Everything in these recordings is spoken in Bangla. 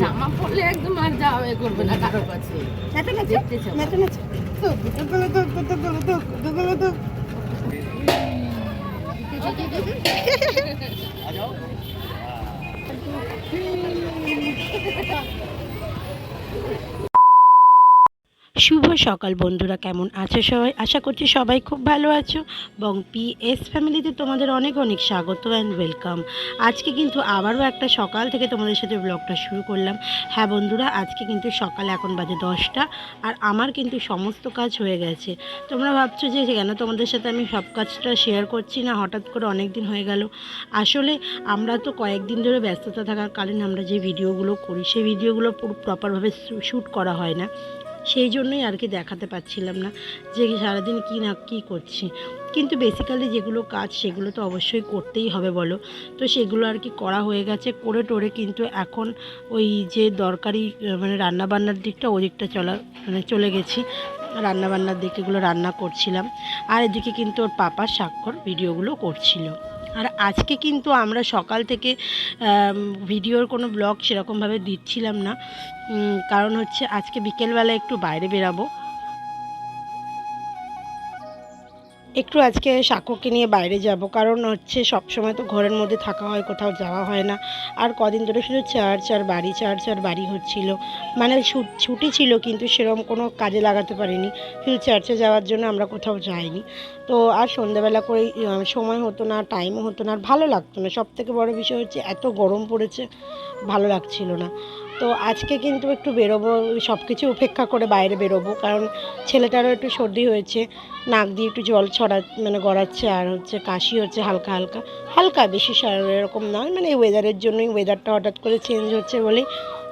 জামা পরলে একদম আর যাওয়া করবে না কারো কাছে। দেখতে শুভ সকাল বন্ধুরা, কেমন আছো সবাই? আশা করছি সবাই খুব ভালো আছো এবং পিএস ফ্যামিলিতে তোমাদের অনেক অনেক স্বাগত অ্যান্ড ওয়েলকাম। আজকে কিন্তু আবারও একটা সকাল থেকে তোমাদের সাথে ব্লগটা শুরু করলাম। হ্যাঁ বন্ধুরা, আজকে কিন্তু সকাল এখন বাজে 10টা আর আমার কিন্তু সমস্ত কাজ হয়ে গেছে। তোমরা ভাবছো যে কেন তোমাদের সাথে আমি সব কাজটা শেয়ার করছি না, হঠাৎ করে অনেক দিন হয়ে গেল। আসলে আমরা তো কয়েকদিন ধরে ব্যস্ততা থাকার কারণে আমরা যে ভিডিওগুলো করি সেই ভিডিওগুলো পুরো প্রপারভাবে শ্যুট করা হয় না, সেই জন্যই আর কি দেখাতে পাচ্ছিলাম না যে সারাদিন কী না কী করছি। কিন্তু বেসিক্যালি যেগুলো কাজ সেগুলো তো অবশ্যই করতেই হবে বলো। তো সেগুলো আর কি করা হয়ে গেছে, করে টোরে কিন্তু এখন ওই যে দরকারি মানে রান্নাবান্নার দিকটা ওই দিকটা চলে গেছি। রান্নাবান্নার দিকে এগুলো রান্না করছিলাম আর এদিকে কিন্তু ওর পাপার স্বাক্ষর ভিডিওগুলো করছিল। আর আজকে কিন্তু আমরা সকাল থেকে ভিডিওর কোনো ব্লগ সেরকমভাবে দিচ্ছিলাম না, কারণ হচ্ছে আজকে বিকেলবেলা একটু বাইরে বেরাবো। একটু আজকে সাক্ষ্যকে নিয়ে বাইরে যাব, কারণ হচ্ছে সবসময় তো ঘরের মধ্যে থাকা হয়, কোথাও যাওয়া হয় না। আর কদিন ধরে শুধু চার্চ আর বাড়ি হচ্ছিল, মানে ছুটি ছিল কিন্তু সেরকম কোনো কাজে লাগাতে পারিনি, শুধু চার্চে যাওয়ার জন্য আমরা কোথাও যাইনি। তো আর সন্ধ্যাবেলা করে সময় হতো না, টাইমও হতো না, আর ভালো লাগতো না। সব থেকে বড়ো বিষয় হচ্ছে এত গরম পড়েছে, ভালো লাগছিল না। তো আজকে কিন্তু একটু বেরোবো, সব কিছু উপেক্ষা করে বাইরে বেরোবো, কারণ ছেলেটারও একটু সর্দি হয়েছে, নাক দিয়ে একটু জল গড়াচ্ছে, আর হচ্ছে কাশি হচ্ছে হালকা হালকা হালকা, বেশি এরকম নয়, মানে এই ওয়েদারের জন্যই, ওয়েদারটা হঠাৎ করে চেঞ্জ হচ্ছে বলেই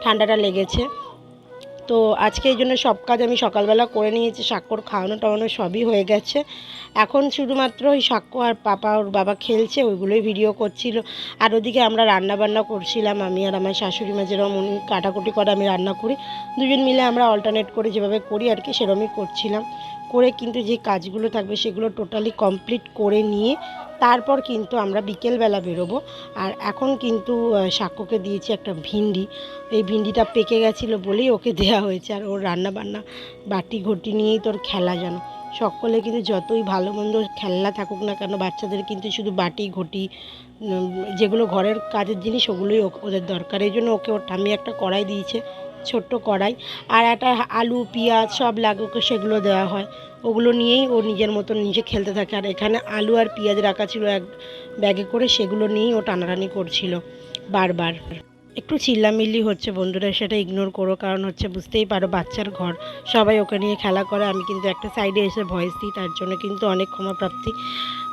ঠান্ডাটা লেগেছে। তো আজকে এই জন্য সব কাজ আমি সকালবেলা করে নিয়েছি, স্বাক্ষর খাওয়ানো টাওয়ানো সবই হয়ে গেছে। এখন শুধুমাত্র ওই সাক্ষ্য আর পাপা ওর বাবা খেলছে, ওইগুলোই ভিডিও করছিল। আর ওদিকে আমরা রান্না বান্না করছিলাম, আমি আর আমার শাশুড়ি মা, যেরকম উনি কাটাকুটি করে আমি রান্না করি, দুজন মিলে আমরা অল্টারনেট করে যেভাবে করি আর কি সেরকমই করছিলাম। করে কিন্তু যে কাজগুলো থাকবে সেগুলো টোটালি কমপ্লিট করে নিয়ে তারপর কিন্তু আমরা বিকেলবেলা বেরোবো। আর এখন কিন্তু সাক্ষ্যকে দিয়েছি একটা ভিন্ডি, এই ভিন্ডিটা পেকে গেছিলো বলেই ওকে দেওয়া হয়েছে। আর ওর রান্না বান্না বাটি ঘটি নিয়েই তোর খেলা, যেন সকলে কিন্তু যতই ভালো মন্দ খেলনা থাকুক না কেন, বাচ্চাদের কিন্তু শুধু বাটি ঘটি যেগুলো ঘরের কাজের জিনিস ওগুলোই ওদের দরকার। এই জন্য ওকে ওর ঠাম্মি একটা কড়াই দিয়েছে, ছোট্ট কড়াই, আর একটা আলু পেঁয়াজ সব লাগে ওকে, সেগুলো দেওয়া হয়। ওগুলো নিয়েই ও নিজের মতন নিজে খেলতে থাকে। আর এখানে আলু আর পেঁয়াজ রাখা ছিল এক ব্যাগে করে, সেগুলো নিয়েই ও টানাটানি করছিল বারবার। একটু চিল্লামিল্লি হচ্ছে বন্ধুরা, সেটা ইগনোর করো, কারণ হচ্ছে বুঝতেই পারো বাচ্চার ঘর, সবাই ওকে নিয়ে খেলা করে। আমি কিন্তু একটা সাইডে এসে ভয়েস দিই, তার জন্য কিন্তু অনেক ক্ষমাপ্রাপ্তি,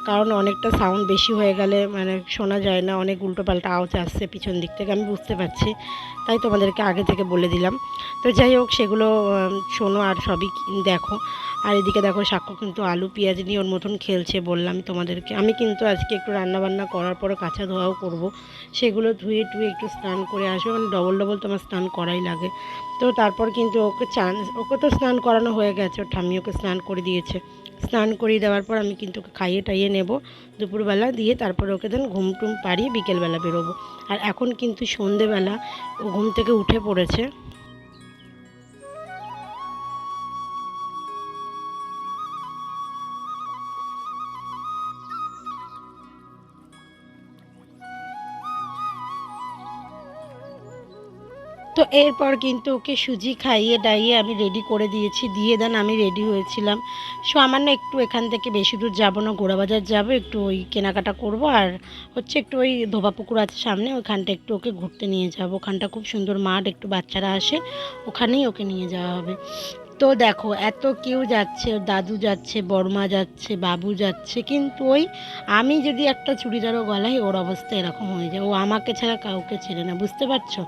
কারণ অনেকটা সাউন্ড বেশি হয়ে গেলে মানে শোনা যায় না, অনেক উল্টোপাল্টা আওয়াজ আসছে পিছন দিক থেকে, আমি বুঝতে পারছি, তাই তোমাদেরকে আগে থেকে বলে দিলাম। তো যাই হোক, সেগুলো শোনো আর সবই দেখো। আর এদিকে দেখো সাক্ষ্য কিন্তু আলু পেঁয়াজ নিয়ে ওর মতন খেলছে, বললাম তোমাদেরকে। আমি কিন্তু আজকে একটু রান্নাবান্না করার পরে কাঁচা ধোয়াও করব, সেগুলো ধুয়ে টুয়ে একটু স্নান করে আসবো, মানে ডবল ডবল তোমার স্নান করাই লাগে। তো তারপর কিন্তু ওকে তো স্নান করানো হয়ে গেছে, ওর ঠাম্মি ওকে স্নান করে দিয়েছে। স্নান করিয়ে দেওয়ার পর আমি কিন্তু ওকে খাইয়ে টাইয়ে নেব দুপুরবেলা, দিয়ে তারপরে ওকে দেন ঘুম টুম পাড়িয়ে বিকেলবেলা বেরোবো। আর এখন কিন্তু সন্ধেবেলা ও ঘুম থেকে উঠে পড়েছে। তো এরপর কিন্তু ওকে সুজি খাইয়ে ডাইয়ে আমি রেডি করে দিয়েছি, দিয়ে দেন আমি রেডি হয়েছিলাম। সামান্য একটু এখান থেকে বেশি দূর যাবো না, গোড়াবাজার যাবো, একটু ওই কেনাকাটা করব, আর হচ্ছে একটু ওই ধোবা পুকুর আছে সামনে, ওইখানটা একটু ওকে ঘুরতে নিয়ে যাবো। ওখানটা খুব সুন্দর মাঠ, একটু বাচ্চারা আসে, ওখানেই ওকে নিয়ে যাওয়া হবে। তো দেখো এত কেউ যাচ্ছে, ওর দাদু যাচ্ছে, বড়মা যাচ্ছে, বাবু যাচ্ছে, কিন্তু ওই আমি যদি একটা চুড়িদারও গলাই ওর অবস্থা এরকম হয়ে যায়, ও আমাকে ছাড়া কাউকে ছেড়ে না, বুঝতে পারছো?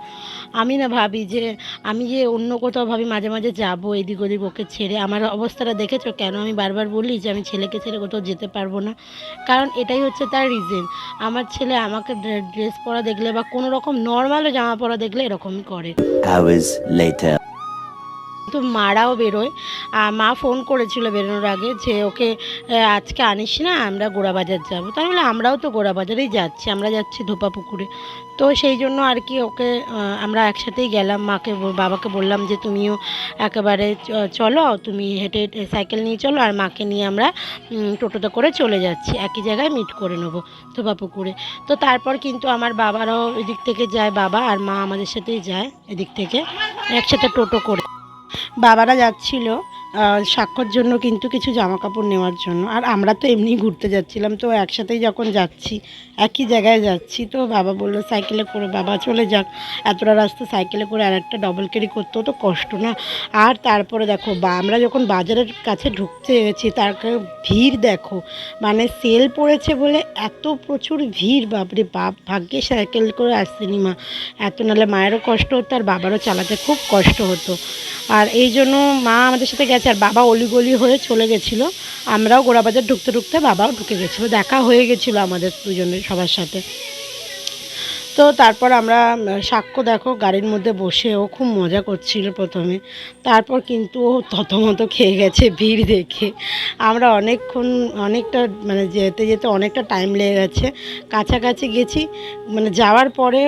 আমি না ভাবি যে আমি যে অন্য কোথাও ভাবি মাঝে মাঝে যাবো এদিক ওদিক ওকে ছেড়ে, আমার অবস্থাটা দেখেছো কেন আমি বারবার বলি যে আমি ছেলেকে ছেড়ে কোথাও যেতে পারবো না, কারণ এটাই হচ্ছে তার রিজন। আমার ছেলে আমাকে ড্রেস পরা দেখলে বা কোনো রকম নর্মালও জামা পরা দেখলে এরকমই করে। কিন্তু মারাও বেরোয়। মা ফোন করেছিল বেরোনোর আগে যে ওকে আজকে আনিস না, আমরা গোড়াবাজার যাবো। তাই বলে আমরাও তো গোড়াবাজারেই যাচ্ছি, আমরা যাচ্ছি ধোপা পুকুরে। তো সেই জন্য আর কি ওকে আমরা একসাথেই গেলাম। বাবাকে বললাম যে তুমিও একেবারে চলো, তুমি হেঁটে সাইকেল নিয়ে চলো, আর মাকে নিয়ে আমরা টোটোতে করে চলে যাচ্ছি, একই জায়গায় মিট করে নেবো ধোপা পুকুরে। তো তারপর কিন্তু আমার বাবারাও এদিক থেকে যায়, বাবা আর মা আমাদের সাথেই যায় এদিক থেকে একসাথে টোটো করে। বাবারা যাচ্ছিল সাক্ষর জন্য কিন্তু কিছু জামা কাপড় নেওয়ার জন্য, আর আমরা তো এমনি ঘুরতে যাচ্ছিলাম। তো একসাথেই যখন যাচ্ছি, একই জায়গায় যাচ্ছি, তো বাবা বললো সাইকেলে করে, বাবা চলে যাক, এতটা রাস্তা সাইকেলে করে আর একটা ডবল ক্যারি করতেও তো কষ্ট না। আর তারপরে দেখো আমরা যখন বাজারের কাছে ঢুকতে গেছি, তার ভিড় দেখো, মানে সেল পড়েছে বলে এত প্রচুর ভিড়, বাপরে বাপ, ভাগ্যে সাইকেল করে আসছেনি মা, এত নাহলে মায়েরও কষ্ট হতো আর বাবারও চালাতে খুব কষ্ট হতো। আর এই জন্য মা আমাদের সাথে গেছে, আর বাবা অলিগলি হয়ে চলে গেছিলো। আমরাও গোড়াবাজার ঢুকতে ঢুকতে বাবাও ঢুকে গেছিলো, দেখা হয়ে গেছিলো আমাদের দুজনের সবার সাথে। তো তারপর আমরা সাক্ষ্য দেখো গাড়ির মধ্যে বসে ও খুব মজা করছিল প্রথমে, তারপর কিন্তু ও থতমত খেয়ে গেছে ভিড় দেখে। আমরা অনেকটা মানে যেতে যেতে অনেকটা টাইম লেগে গেছে, কাছাকাছি গেছি, মানে যাওয়ার পরে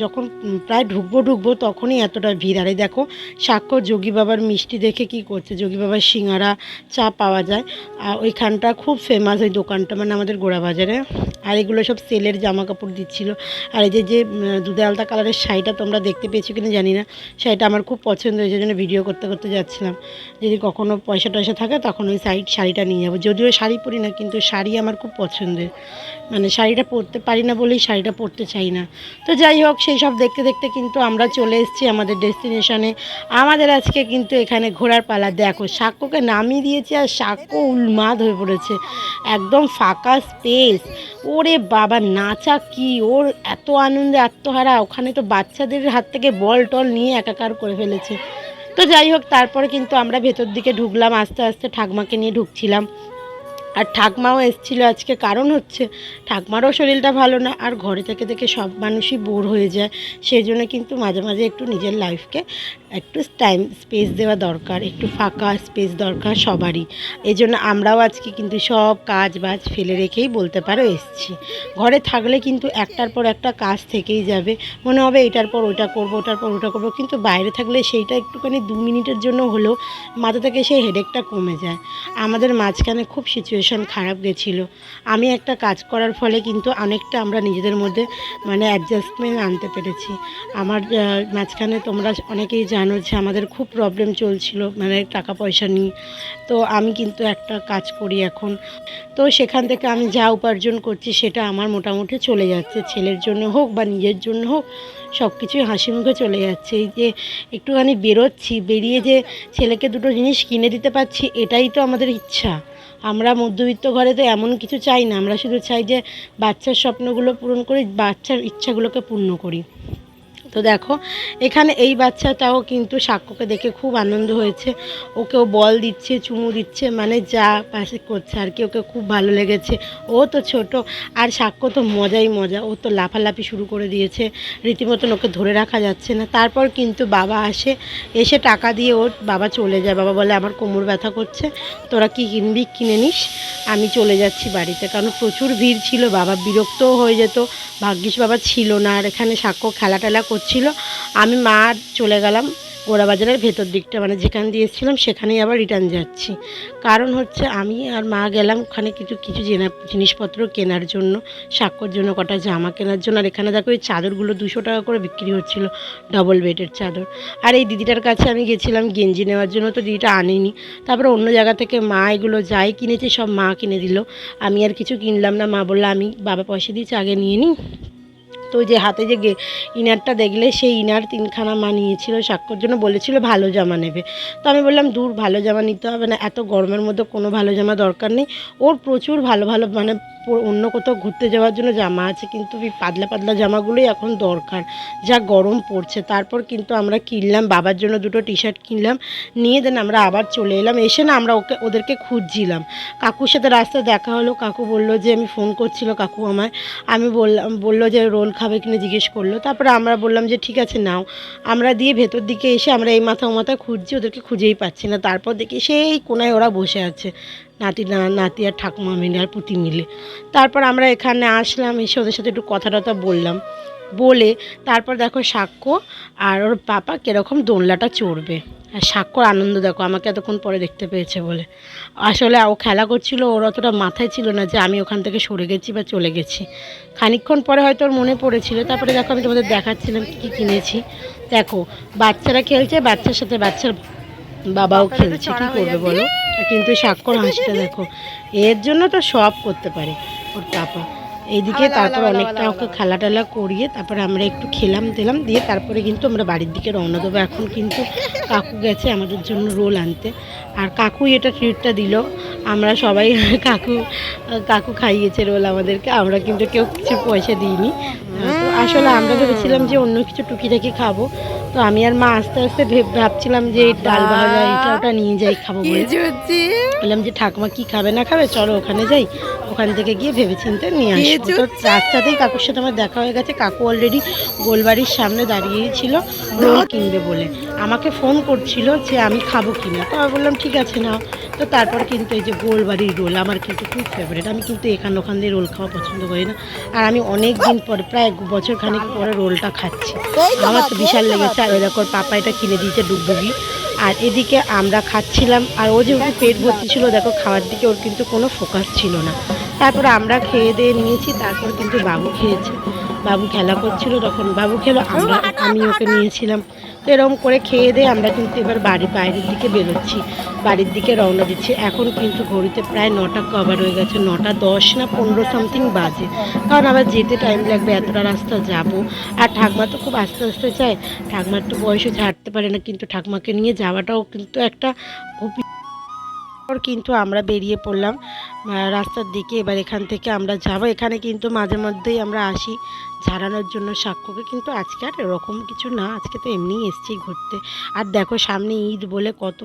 যখন প্রায় ঢুকবো তখনই এতটা ভিড়। আর এই দেখো সাক্ষ্য যোগী বাবার মিষ্টি দেখে কি করছে, যোগী বাবার সিঙ্গারা চা পাওয়া যায়, আর ওইখানটা খুব ফেমাস ওই দোকানটা, মানে আমাদের গোড়াবাজারে। আর এগুলো সব সেলের জামা কাপড় দিচ্ছিল। আর এই যে দুধে আলতা কালারের শাড়িটা তোমরা দেখতে পেয়েছো কিনা জানি না, শাড়িটা আমার খুব পছন্দ হয়েছে, জন্য ভিডিও করতে করতে যাচ্ছিলাম। যদি কখনো পয়সা টয়সা থাকে তখন ওই শাড়িটা নিয়ে যাবো। যদিও শাড়ি পরি না, কিন্তু শাড়ি আমার খুব পছন্দের, মানে শাড়িটা পরতে পারি না বলেই শাড়িটা পরতে চাই না। তো যাই হোক, সেই সব দেখতে দেখতে কিন্তু আমরা চলে এসেছি আমাদের ডেস্টিনেশনে। আমাদের আজকে কিন্তু এখানে ঘোরার পালা। দেখো সাক্ষ্যকে নামিয়ে দিয়েছে, আর সাক্ষ্য উন্মাদ হয়ে পড়েছে, একদম ফাঁকা স্পেস। ওরে বাবা, নাচা কি ওর এত আনন্দে আত্মহারা, ওখানে তো বাচ্চাদের হাত থেকে বল টল নিয়ে একাকার করে ফেলেছে। তো যাই হোক, তারপরে কিন্তু আমরা ভেতর দিকে ঢুকলাম, আস্তে আস্তে ঠাকমাকে নিয়ে ঢুকছিলাম। আর ঠাকমাও এসেছিলো আজকে, কারণ হচ্ছে ঠাকমারও শরীরটা ভালো না, আর ঘরে থেকে থেকে সব মানুষই বোর হয়ে যায়। সেই জন্য কিন্তু মাঝে মাঝে একটু নিজের লাইফকে একটু টাইম স্পেস দেওয়া দরকার, একটু ফাঁকা স্পেস দরকার সবারই। এই জন্য আমরাও আজকে কিন্তু সব কাজ বাজ ফেলে রেখেই বলতে পারো এসেছি। ঘরে থাকলে কিন্তু একটার পর একটা কাজ থেকেই যাবে, মনে হবে এটার পর ওটা করবো, ওটার পর ওটা করবো, কিন্তু বাইরে থাকলে সেইটা একটুখানি 2 মিনিটের জন্য হলেও মাথা থেকে সেই হেডেকটা কমে যায়। আমাদের মাঝখানে খুব সিচুয়েশন খারাপ গেছিলো, আমি একটা কাজ করার ফলে কিন্তু অনেকটা আমরা নিজেদের মধ্যে মানে অ্যাডজাস্টমেন্ট আনতে পেরেছি। আমার মাঝখানে তোমরা অনেকেই জানো যে আমাদের খুব প্রবলেম চলছিল, মানে টাকা পয়সা নিয়ে। তো আমি কিন্তু একটা কাজ করি এখন, তো সেখান থেকে আমি যা উপার্জন করছি সেটা আমার মোটামুটি চলে যাচ্ছে, ছেলের জন্য হোক বা নিজের জন্য হোক, সব কিছুই হাসি মুখে চলে যাচ্ছে। এই যে একটুখানি বেরোচ্ছি, বেরিয়ে যে ছেলেকে দুটো জিনিস কিনে দিতে পারছি, এটাই তো আমাদের ইচ্ছা। আমরা মধ্যবিত্ত ঘরে তো এমন কিছু চাই না, আমরা শুধু চাই যে বাচ্চার স্বপ্নগুলো পূরণ করি, বাচ্চার ইচ্ছাগুলোকে পূর্ণ করি। তো দেখো এখানে এই বাচ্চাটাও কিন্তু সাক্ষ্যকে দেখে খুব আনন্দ হয়েছে, ওকেও বল দিচ্ছে, চুমু দিচ্ছে, মানে যা পাশে করছে আর কি, ওকে খুব ভালো লেগেছে। ও তো ছোট, আর সাক্ষ্য তো মজাই মজা, ও তো লাফালাফি শুরু করে দিয়েছে, রীতিমতন ওকে ধরে রাখা যাচ্ছে না। তারপর কিন্তু বাবা এসে টাকা দিয়ে ওর বাবা চলে যায়। বাবা বলে আমার কোমর ব্যথা করছে, তোরা কি কিনবি কিনে নিস, আমি চলে যাচ্ছি বাড়িতে, কারণ প্রচুর ভিড় ছিল, বাবা বিরক্তও হয়ে যেত। ভাগ্যিস বাবা ছিল না, আর এখানে সাক্ষ্য খেলা টেলা করছিল। আমি মা চলে গেলাম গোড়াবাজারের ভেতর দিকটা, মানে যেখান দিয়ে এসেছিলাম সেখানেই আবার রিটার্ন যাচ্ছি। কারণ হচ্ছে আমি আর মা গেলাম ওখানে কিছু জিনিসপত্র কেনার জন্য, সাক্ষ্যর জন্য কটা জামা কেনার জন্য। আর এখানে দেখো এই চাদরগুলো 200 টাকা করে বিক্রি হচ্ছিলো, ডবল বেডের চাদর। আর এই দিদিটার কাছে আমি গেছিলাম গেঞ্জি নেওয়ার জন্য, তো দিদিটা আনেনি। তারপরে অন্য জায়গা থেকে মা এগুলো যাই কিনেছে সব মা কিনে দিল, আমি আর কিছু কিনলাম না। মা বললো আমি বাবা পয়সা দিয়েছি, আগে নিয়ে নিই। তো যে হাতে যে ইনারটা দেখলে, সেই ইনার 3খানা মা নিয়েছিল সাক্ষ্যর জন্য, বলেছিল ভালো জামা নেবে। তো আমি বললাম দূর, ভালো জামা নিতে হবে না, এত গরমের মধ্যে কোনো ভালো জামা দরকার নেই। ওর প্রচুর ভালো ভালো মানে অন্য কোথাও ঘুরতে যাওয়ার জন্য জামা আছে, কিন্তু এই পাতলা পাতলা জামাগুলোই এখন দরকার, যা গরম পড়ছে। তারপর কিন্তু আমরা কিনলাম বাবার জন্য 2টো টি-শার্ট কিনলাম, নিয়ে দেন আমরা আবার চলে এলাম। এসে না আমরা ওদেরকে খুঁজছিলাম, কাকুর সাথে রাস্তায় দেখা হলো, কাকু বললো যে আমি ফোন করছিল কাকু আমায়, আমি বললো যে রোল খাবে কিনা জিজ্ঞেস করলো। তারপরে আমরা বললাম যে ঠিক আছে নাও। আমরা দিয়ে ভেতর দিকে এসে আমরা এই মাথা ও মাথা খুঁজছি, ওদেরকে খুঁজেই পাচ্ছি না। তারপর দেখি সেই কোনায় ওরা বসে আছে, নাতি আর ঠাকুমা মিলে আর পুঁতি মিলে। তারপর আমরা এখানে আসলাম, এসে ওদের সাথে একটু কথা টথা বললাম, বলে তারপর দেখো সাক্ষ্য আর ওর পাপা কীরকম দোলনাটা চড়বে। আর সাক্ষ্যর আনন্দ দেখো, আমাকে এতক্ষণ পরে দেখতে পেয়েছে বলে। আসলে ও খেলা করছিল, ওর অতটা মাথায় ছিল না যে আমি ওখান থেকে সরে গেছি বা চলে গেছি। খানিকক্ষণ পরে হয়তো ওর মনে পড়েছিল। তারপরে দেখো আমি তোমাদের দেখাচ্ছিলাম কী কী কিনেছি। দেখো বাচ্চারা খেলছে, বাচ্চার সাথে বাচ্চার বাবাও খেলছে, কী করবে বলো। কিন্তু সাক্ষ্যর হাসিটা দেখো, এর জন্য তো সব করতে পারে ওর পাপা। এইদিকে তারপর অনেকটা ওকে খেলা টেলা করিয়ে তারপরে আমরা একটু খেলাম দিলাম দিয়ে তারপরে কিন্তু আমরা বাড়ির দিকে রওনা দেবো। এখন কিন্তু কাকু গেছে আমাদের জন্য রোল আনতে, আর কাকুই এটা ট্রিটটা দিল। আমরা সবাই কাকু খাইয়েছে রোল আমাদেরকে, আমরা কিন্তু কেউ কিছু পয়সা দিইনি। তো আসলে আমরা ভেবেছিলাম যে অন্য কিছু টুকিটাকি খাবো। তো আমি আর মা আস্তে আস্তে ভাবছিলাম যে এই ডাল ভাজা এটা ওটা নিয়ে যাই খাবো বলে। বললাম যে ঠাকুমা কি খাবে না খাবে, চলো ওখানে যাই, ওখান থেকে গিয়ে ভেবে চিন্তে নিয়ে আসবো। তো রাস্তাতেই কাকুর সাথে আমার দেখা হয়ে গেছে। কাকু অলরেডি গোলবাড়ির সামনে দাঁড়িয়েই ছিল রোল কিনবে বলে। আমাকে ফোন করছিল যে আমি খাবো কিনা, তো আমি বললাম ঠিক আছে নাও। তো তারপর কিন্তু এই যে গোলবাড়ির রোল আমার কিন্তু খুব ফেভারিট। আমি কিন্তু ওখান দিয়ে রোল খাওয়া পছন্দ করি না, আর আমি অনেক দিন পরে প্রায় বছর খানিক পরে রোলটা খাচ্ছি। আমার তো বিশাল লেগেছে। আর ওই দেখো পাপা এটা কিনে দিয়েছে ডুগডুগি। আর এদিকে আমরা খাচ্ছিলাম, আর ও যেহেতু পেট ভর্তি ছিল দেখো খাওয়ার দিকে ওর কিন্তু কোনো ফোকাস ছিল না। তারপরে আমরা খেয়ে দিয়ে নিয়েছি, তারপর কিন্তু বাবু খেয়েছে। বাবু খেলা করছিল, তখন বাবু খেলো, আমি ওকে নিয়েছিলাম। তো এরকম করে খেয়ে দিয়ে আমরা কিন্তু এবার বাইরের দিকে বেরোচ্ছি, বাড়ির দিকে রওনা দিচ্ছি। এখন কিন্তু ঘড়িতে প্রায় 9টা কভার হয়ে গেছে, 9টা 10 না 15 সামথিং বাজে। কারণ আবার যেতে টাইম লাগবে, এতটা রাস্তা যাব। আর ঠাকমা তো খুব আস্তে আস্তে চায়, ঠাকমার তো বয়সে ছাড়তে পারে না, কিন্তু ঠাকমাকে নিয়ে যাওয়াটাও কিন্তু একটা কিন্তু আমরা বেরিয়ে পড়লাম রাস্তার দিকে। এবার এখান থেকে আমরা যাব। এখানে কিন্তু মাঝে মধ্যেই আমরা আসি ঝাড়ানোর জন্য সাক্ষ্যকে, কিন্তু আজকে আর এরকম কিছু না, আজকে তো এমনিই এসেছি ঘুরতে। আর দেখো সামনে ঈদ বলে কত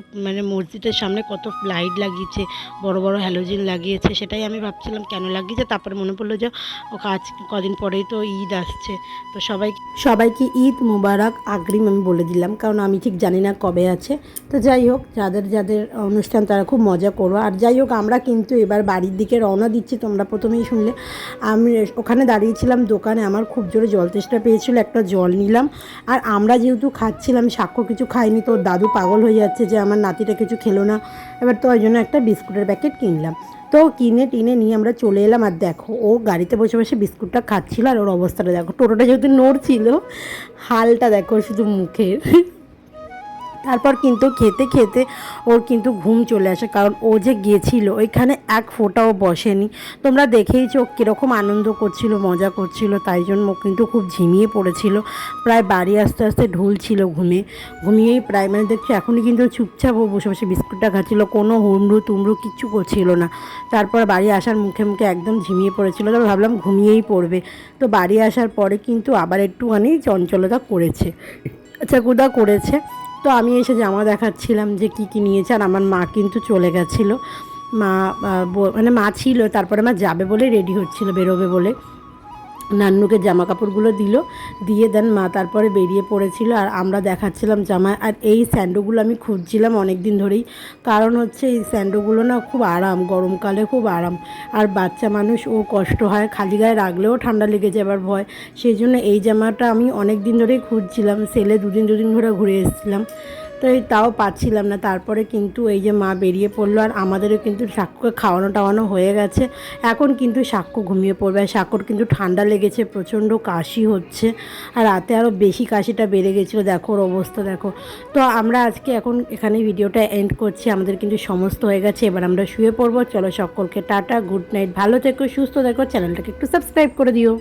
মসজিদের সামনে কত লাইট লাগিয়েছে, বড় বড় হ্যালোজিন লাগিয়েছে। সেটাই আমি ভাবছিলাম কেন লাগিয়েছে, তারপরে মনে পড়লো যে আজ কদিন পরেই তো ঈদ আসছে। তো সবাইকে ঈদ মুবারক আগ্রিম আমি বলে দিলাম, কারণ আমি ঠিক জানি না কবে আছে। তো যাই হোক, যাদের অনুষ্ঠান তারা খুব মজা করো। আর যাই হোক, আমরা কিন্তু এবার বাড়ির দিকে রওনা দিচ্ছি। তোমরা প্রথমেই শুনলে আমি ওখানে দাঁড়িয়েছিলাম দোকানে, আমার খুব জোরে জল তেষ্টা পেয়েছিল, একটা জল নিলাম। আর আমরা যেহেতু খাচ্ছিলাম, সাক্ষ্য কিছু খাইনি, তো দাদু পাগল হয়ে যাচ্ছে যে আমার নাতিটা কিছু খেলো না। এবার তো ওই জন্য একটা বিস্কুটের প্যাকেট কিনলাম। তো কিনে নিয়ে আমরা চলে এলাম। আর দেখো ও গাড়িতে বসে বসে বিস্কুটটা খাচ্ছিল, আর ওর অবস্থাটা দেখো, টোটোটা যেহেতু নড়ছিল, হালটা দেখো শুধু মুখের। তারপর কিন্তু খেতে খেতে ওর কিন্তু ঘুম চলে আসে, কারণ ও যে গিয়েছিল ওইখানে এক ফোঁটাও বসেনি। তোমরা দেখেইছো কীরকম আনন্দ করছিল, মজা করছিল, তাই জন্য ও কিন্তু খুব ঝিমিয়ে পড়েছিল। প্রায় বাড়ি আস্তে আস্তে ঢুলছিল ঘুমিয়েই প্রায়, দেখছো এখনই কিন্তু চুপচাপ ও বসে বসে বিস্কুটটা খাচ্ছিল, কোনো তুমড়ু কিচ্ছু করছিল না। তারপর বাড়ি আসার মুখে একদম ঝিমিয়ে পড়েছিল, তো ভাবলাম ঘুমিয়েই পড়বে। তো বাড়ি আসার পরে কিন্তু আবার একটুখানি চঞ্চলতা করেছে, চাকুদা করেছে। তো আমি এসে জামা দেখাচ্ছিলাম যে কী নিয়েছে। আর আমার মা কিন্তু চলে গেছিলো, মা ছিল, তারপরে মা যাবে বলে রেডি হচ্ছিলো, বেরোবে বলে। নান্নুকে জামা কাপড়গুলো দিয়ে দেন মা, তারপরে বেরিয়ে পড়েছিল। আর আমরা দেখাচ্ছিলাম জামা। আর এই স্যান্ডোগুলো আমি খুঁজছিলাম অনেক দিন ধরেই, কারণ হচ্ছে এই স্যান্ডোগুলো না খুব আরাম, গরমকালে খুব আরাম। আর বাচ্চা মানুষ ও কষ্ট হয়, খালি গায়ে রাখলেও ঠান্ডা লেগে যাবার ভয়। সেই জন্য এই জামাটা আমি অনেক দিন ধরেই খুঁজছিলাম, সেলে দুদিন ধরে ঘুরে এসেছিলাম, তো তাও পাচ্ছিলাম না। তারপরে কিন্তু এই যে মা বেরিয়ে পড়লো, আর আমাদেরও কিন্তু সাক্ষ্যকে খাওয়ানো হয়ে গেছে। এখন কিন্তু সাক্ষ্য ঘুমিয়ে পড়বে। আর সাক্ষ্যর কিন্তু ঠান্ডা লেগেছে, প্রচণ্ড কাশি হচ্ছে, আর রাতে আরও বেশি কাশিটা বেড়ে গেছিলো, দেখো ওর অবস্থা দেখো। তো আমরা আজকে এখন এখানে ভিডিওটা এন্ড করছি, আমাদের কিন্তু সমস্ত হয়ে গেছে, এবার আমরা শুয়ে পড়বো। চলো সকলকে টাটা, গুড নাইট, ভালো থেকো, সুস্থ থেকো, চ্যানেলটাকে একটু সাবস্ক্রাইব করে দিও।